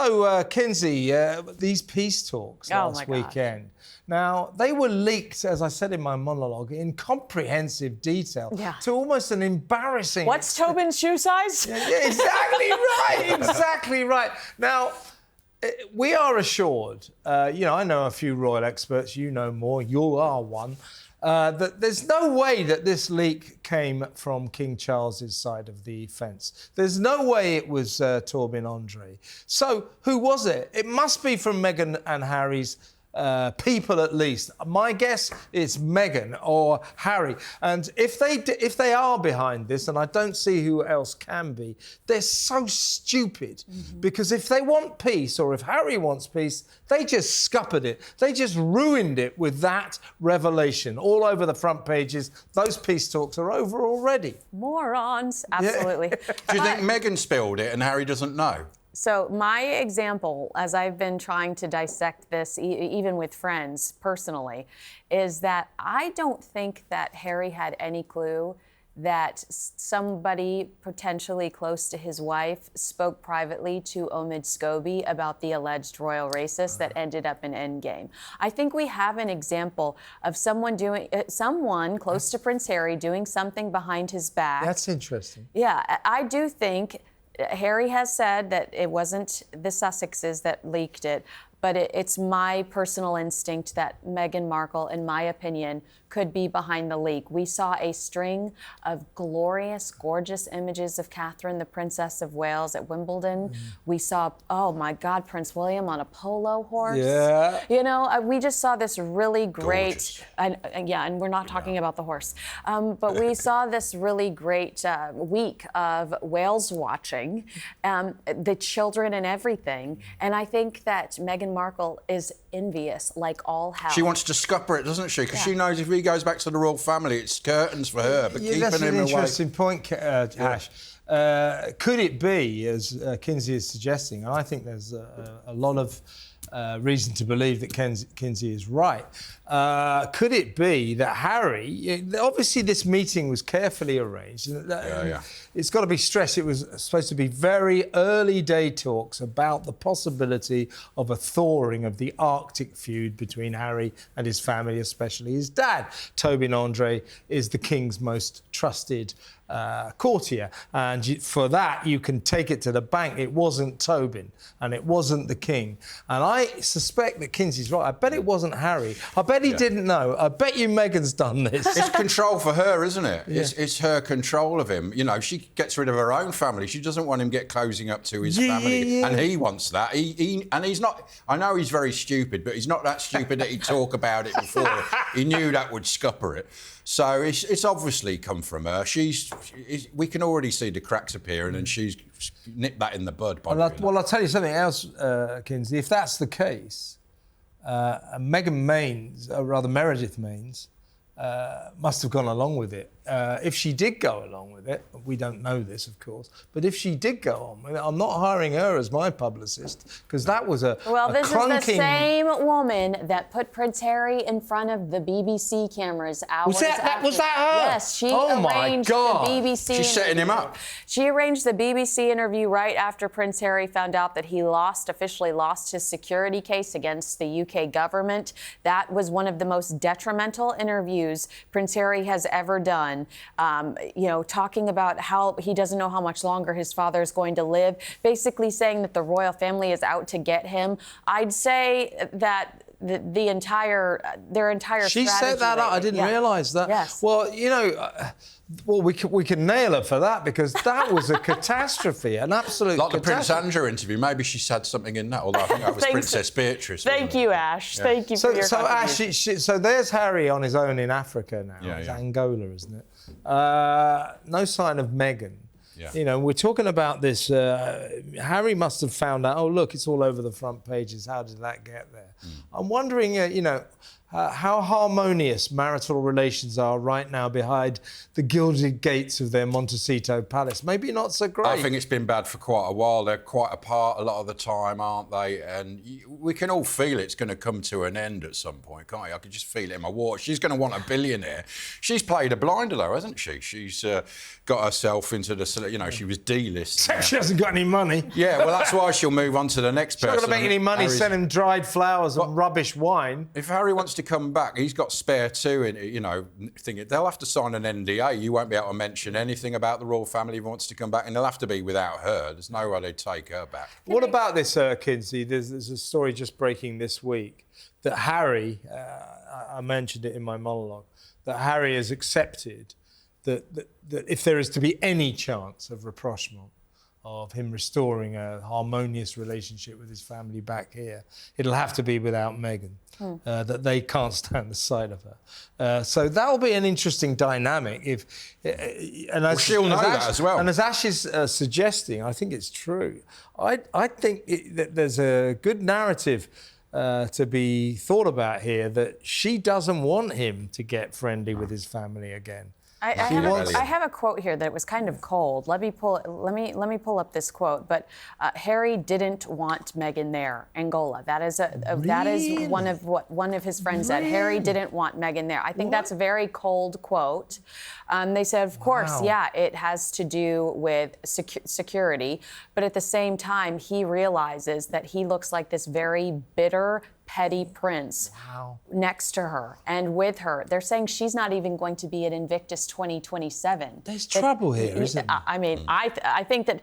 So, Kinsey, these peace talks last weekend. Now, they were leaked, as I said in my monologue, in comprehensive detail to almost an embarrassing... What's Tobin's shoe size? Yeah, exactly right, exactly right. Now, we are assured, I know a few royal experts, you know more, you are one, that there's no way that this leak came from King Charles's side of the fence. There's no way it was Tobin Andre. So, who was it? It must be from Meghan and Harry's people, at least. My guess is Meghan or Harry. And if they are behind this, and I don't see who else can be, they're so stupid. Because if they want peace, or if Harry wants peace, they just scuppered it. They just ruined it with that revelation. All over the front pages, those peace talks are over already. Morons, absolutely. Yeah. Do you think Meghan spilled it and Harry doesn't know? So my example, as I've been trying to dissect this, even with friends personally, is that I don't think that Harry had any clue that somebody potentially close to his wife spoke privately to Omid Scobie about the alleged royal racist that ended up in Endgame. I think we have an example of someone close to Prince Harry doing something behind his back. That's interesting. Yeah, I do think Harry has said that it wasn't the Sussexes that leaked it, but it's my personal instinct that Meghan Markle, in my opinion, could be behind the leak. We saw a string of glorious, gorgeous images of Catherine, the Princess of Wales, at Wimbledon. We saw, oh my God, Prince William on a polo horse. Yeah. You know, we just saw this really great, and we're not talking about the horse, but we saw this really great week of Wales watching, the children and everything. And I think that Meghan Markle is envious, like all hell. She wants to scupper it, doesn't she? Because she knows if he goes back to the royal family, it's curtains for her. But keeping that's him an away. interesting point, Ash. Could it be, as Kinsey is suggesting, and I think there's a lot of reason to believe that Kinsey is right, could it be that Harry, obviously this meeting was carefully arranged, it's got to be stressed, it was supposed to be very early day talks about the possibility of a thawing of the Arctic feud between Harry and his family, especially his dad. Tobin Andre is the King's most trusted courtier, and for that you can take it to the bank. It wasn't Tobin and it wasn't the King, and I suspect that Kinsey's right. I bet it wasn't Harry. I bet he didn't know. I bet you Meghan's done this. It's control for her, isn't it? Yeah. It's her control of him. You know, she gets rid of her own family. She doesn't want him closing up to his family, and he wants that. And he's not. I know he's very stupid, but he's not that stupid that he'd talk about it before. He knew that would scupper it. So it's obviously come from her. We can already see the cracks appearing, and she's nipped that in the bud. Well, I'll tell you something else, Kinsey. If that's the case, Meredith Maines must have gone along with it. If she did go along with it, we don't know this, of course, but if she did go on with it, I'm not hiring her as my publicist, because that was this is the same woman that put Prince Harry in front of the BBC cameras hours after. Was that her? Yes, she arranged the BBC She's setting him up. She arranged the BBC interview right after Prince Harry found out that he officially lost his security case against the UK government. That was one of the most detrimental interviews Prince Harry has ever done. Talking about how he doesn't know how much longer his father is going to live, basically saying that the royal family is out to get him. I'd say that their entire She strategy. set that up. I didn't realise that. Yes. Well, we can nail her for that, because that was a catastrophe, an absolute like the catastrophe. Prince Andrew interview. Maybe she said something in that, although I think that was Princess Beatrice. Thank you, Ash. Thank you for your contribution. Ash, so there's Harry on his own in Africa now. It's Angola, isn't it? No sign of Meghan. Yeah. We're talking about this. Harry must have found out, oh, look, it's all over the front pages. How did that get there? I'm wondering, how harmonious marital relations are right now behind the gilded gates of their Montecito palace. Maybe not so great. I think it's been bad for quite a while. They're quite apart a lot of the time, aren't they? And we can all feel it's going to come to an end at some point, can't you? I can just feel it in my water. She's going to want a billionaire. She's played a blinder, though, hasn't she? She's got herself into the, you know, she was D-list. Except she hasn't got any money. Yeah, well, that's why she'll move on to the next person. She's not going to make any money selling dried flowers and rubbish wine. If Harry wants to come back, he's got spare two in, you know, thinking they'll have to sign an NDA. You won't be able to mention anything about the royal family if he wants to come back, and they'll have to be without her. There's no way they'd take her back. What about this, Kinsey? There's a story just breaking this week that Harry, I mentioned it in my monologue, that Harry has accepted that if there is to be any chance of rapprochement, of him restoring a harmonious relationship with his family back here, it'll have to be without Meghan, that they can't stand the sight of her. So that'll be an interesting dynamic. She'll know that as well. And as Ash is suggesting, I think it's true. I think that there's a good narrative to be thought about here, that she doesn't want him to get friendly with his family again. I have a quote here that was kind of cold. Let me pull up this quote. But Harry didn't want Meghan there, Angola. That is one of his friends said. Harry didn't want Meghan there. I think that's a very cold quote. They said, of course, yeah, it has to do with security, but at the same time, he realizes that he looks like this very bitter, petty prince next to her and with her. They're saying she's not even going to be at Invictus 2027. There's trouble here, isn't there? I mean, I think that,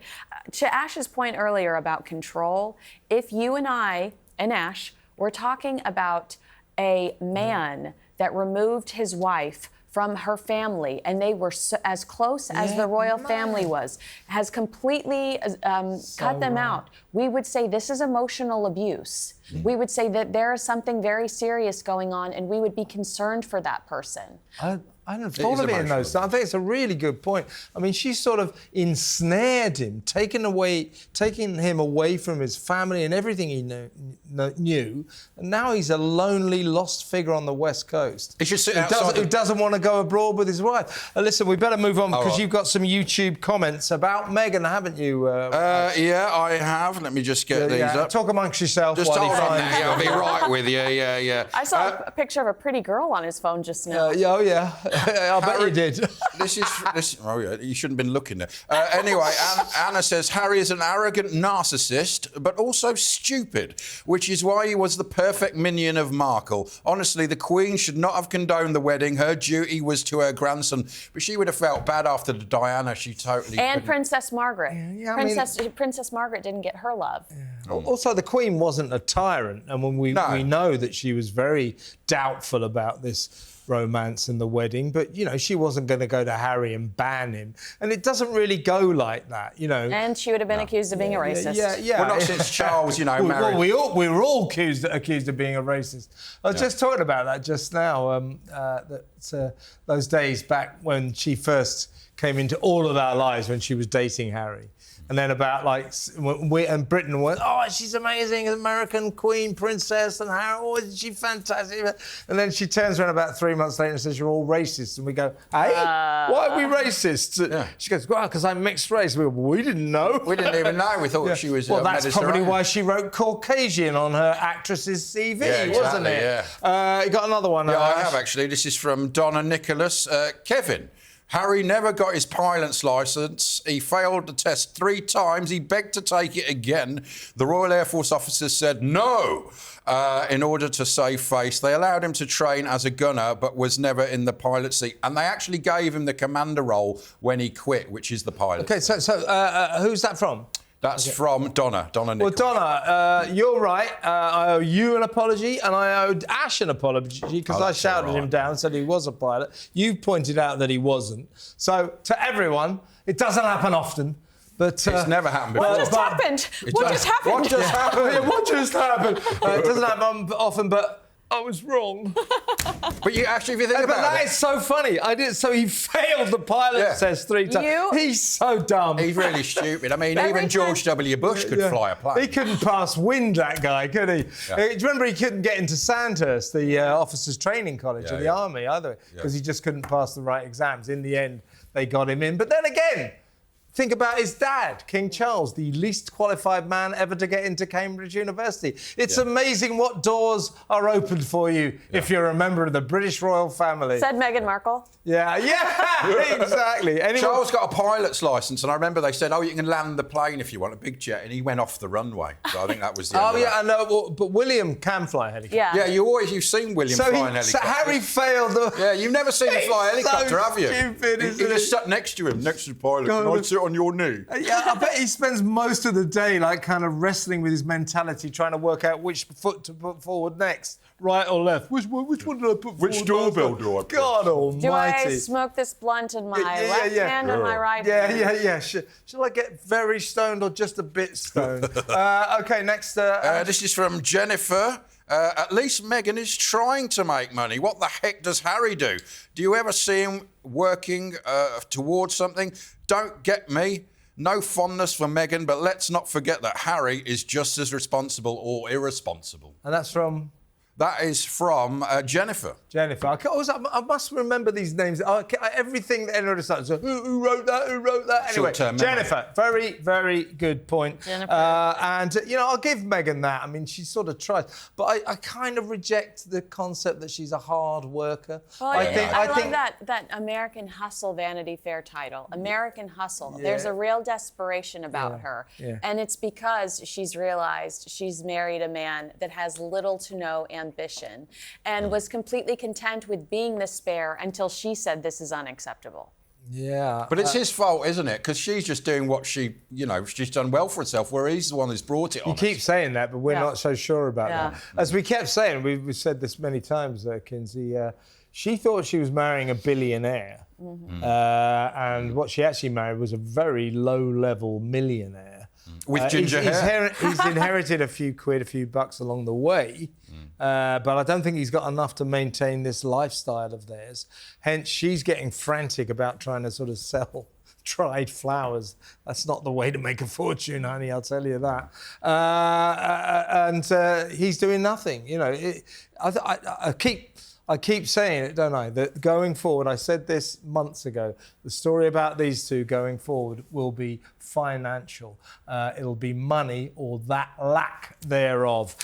to Ash's point earlier about control, if you and I and Ash were talking about a man that removed his wife from her family, and they were as close as the royal family was, has completely cut them out, we would say this is emotional abuse. We would say that there is something very serious going on, and we would be concerned for that person. I hadn't thought of it in those. I think it's a really good point. I mean, she sort of ensnared him, taking him away from his family and everything he knew, and now he's a lonely, lost figure on the West Coast. He should sit outside. Who doesn't want to go abroad with his wife. Listen, we better move on because you've got some YouTube comments about Meghan, haven't you? Yeah, I have. Let me just get these up. Talk amongst yourself. Just hold on there. I'll be right with you. Yeah. I saw a picture of a pretty girl on his phone just now. Yeah. I bet you did. Oh, yeah, you shouldn't have been looking there. Anyway, Anna says, Harry is an arrogant narcissist, but also stupid, which is why he was the perfect minion of Markle. Honestly, the Queen should not have condoned the wedding. Her duty was to her grandson. But she would have felt bad after the Diana. She totally And couldn't. Princess Margaret. Princess Margaret didn't get her love. Yeah. Also, the Queen wasn't a tyrant. And when we know that she was very doubtful about this romance and the wedding, but she wasn't going to go to Harry and ban him, and it doesn't really go like that, And she would have been accused of being a racist. Yeah. Well, not since Charles, married. Well, we were all accused of being a racist. I was just talking about that just now. Those days back when she first came into all of our lives, when she was dating Harry. And then about and Britain went, oh, she's amazing, American Queen, Princess, and how isn't she fantastic? And then she turns around about 3 months later and says, you're all racist. And we go, hey, why are we racist? Yeah. She goes, well, because I'm mixed race. We didn't know. We didn't even know. We thought she was Well, that's probably why she wrote Caucasian on her actress's CV, wasn't it? Yeah. You got another one? Yeah, I have, actually. This is from Donna Nicholas. Kevin. Harry never got his pilot's licence. He failed the test 3 times. He begged to take it again. The Royal Air Force officers said no in order to save face. They allowed him to train as a gunner, but was never in the pilot seat. And they actually gave him the commander role when he quit, which is the pilot. OK, so who's that from? That's from Donna Nichols. Well, Donna, you're right. I owe you an apology, and I owed Ash an apology because I shouted him down, said he was a pilot. You pointed out that he wasn't. So, to everyone, it doesn't happen often. But, it's never happened before. What just happened? What just happened? What just happened? It doesn't happen often, but I was wrong. But you actually, if you think But about that it, is so funny. So he failed the pilot test 3 times. He's so dumb. he's really stupid. I mean, even George W. Bush could fly a plane. He couldn't pass wind, that guy, could he? Do you remember he couldn't get into Sandhurst, the officers' training college of the army, either, because he just couldn't pass the right exams. In the end, they got him in. But then again, think about his dad, King Charles, the least qualified man ever to get into Cambridge University. It's amazing what doors are opened for you if you're a member of the British royal family. Said Meghan Markle. Yeah, exactly. Charles got a pilot's licence, and I remember they said, "Oh, you can land the plane if you want a big jet," and he went off the runway. So I think that was the. Oh yeah, I know. Well, but William can fly a helicopter. Yeah. Yeah, you've seen William fly an helicopter. So Harry failed. Yeah, you've never seen him fly a helicopter, have you? Stupid, he just sat next to him, next to the pilot. Can I sit on your knee? Yeah, I bet he spends most of the day like kind of wrestling with his mentality, trying to work out which foot to put forward next, right or left. Which one did I put forward? Which doorbell do I put? God Almighty! Do I smoke this blunt in my left hand or my right hand? Yeah. Shall I get very stoned or just a bit stoned? Okay, next. This is from Jennifer. At least Meghan is trying to make money. What the heck does Harry do? Do you ever see him working towards something? Don't get me. No fondness for Meghan, but let's not forget that Harry is just as responsible or irresponsible. And that's from? That is from Jennifer. Jennifer. I must remember these names. Everything that anyone starts. So, who wrote that? Who wrote that? Anyway, Short-term Jennifer. Very, very good point. Jennifer. And, I'll give Meghan that. I mean, she sort of tries. But I kind of reject the concept that she's a hard worker. Well, I love that American Hustle Vanity Fair title. American Hustle. Yeah. There's a real desperation about her. Yeah. And it's because she's realized she's married a man that has little to no ambition and was completely content with being the spare until she said this is unacceptable. Yeah. But it's his fault, isn't it? Because she's just doing what she's done well for herself, where he's the one who's brought it on. You keep saying that, but we're not so sure about that. As we kept saying, we've said this many times, Kinsey, she thought she was marrying a billionaire. Mm-hmm. And what she actually married was a very low-level millionaire. With ginger hair. He's inherited a few bucks along the way, but I don't think he's got enough to maintain this lifestyle of theirs. Hence, she's getting frantic about trying to sort of sell dried flowers. That's not the way to make a fortune, honey, I'll tell you that. And he's doing nothing. I keep saying it, don't I? That going forward, I said this months ago, the story about these two going forward will be financial. It'll be money or that lack thereof.